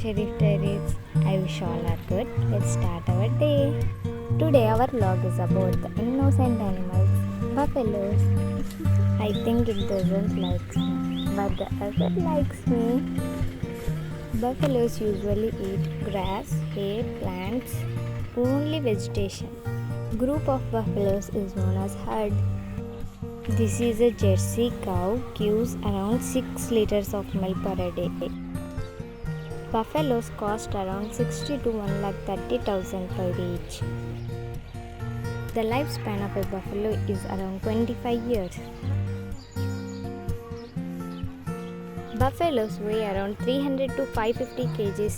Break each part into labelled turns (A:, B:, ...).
A: Shareef Diaries. I wish all are good. Let's start our day. Today our vlog is about the innocent animals, buffaloes. I think it doesn't like me, but the other likes me. Buffaloes usually eat grass, hay, plants, only vegetation. Group of buffaloes is known as herd. This is a Jersey cow, gives around 6 liters of milk per day. Buffaloes cost around 60 to 1,30,000 per each. The lifespan of a buffalo is around 25 years. Buffaloes weigh around 300 to 550 kgs.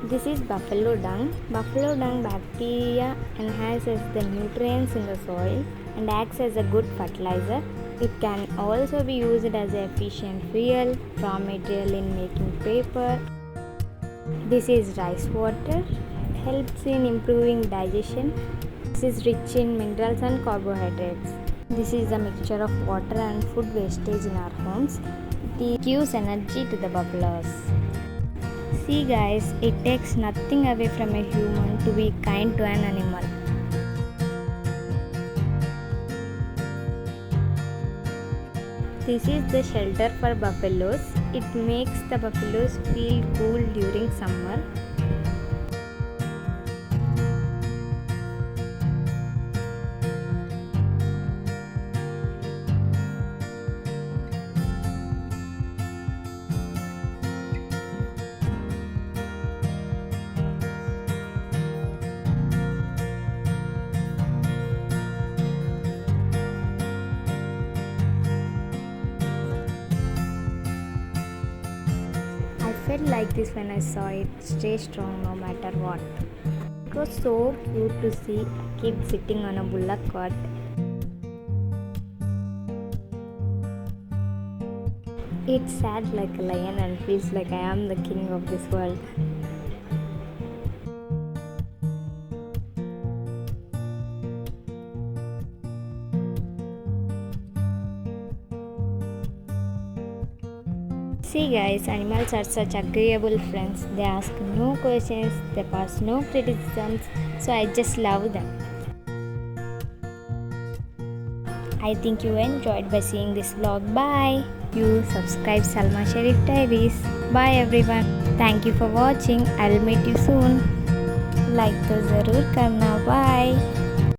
A: This is buffalo dung. Buffalo dung bacteria enhances the nutrients in the soil and acts as a good fertilizer. It can also be used as an efficient fuel, raw material in making paper. This is rice water. It helps in improving digestion. This is rich in minerals and carbohydrates. This is a mixture of water and food wastage in our homes. It gives energy to the buffaloes. See guys, it takes nothing away from a human to be kind to an animal. This is the shelter for buffaloes. It makes the buffaloes feel cool during summer. I felt like this when I saw it. Stay strong no matter what. It was so cute to see a kid sitting on a bullock cart. It sat like a lion and feels like I am the king of this world. See guys, animals are such agreeable friends. They ask no questions, they pass no criticisms, so I just love them. I think you enjoyed by seeing this vlog. Bye. You subscribe Salma Shareef Diaries. Bye everyone. Thank you for watching. I'll meet you soon. Like to zarur karna. Bye.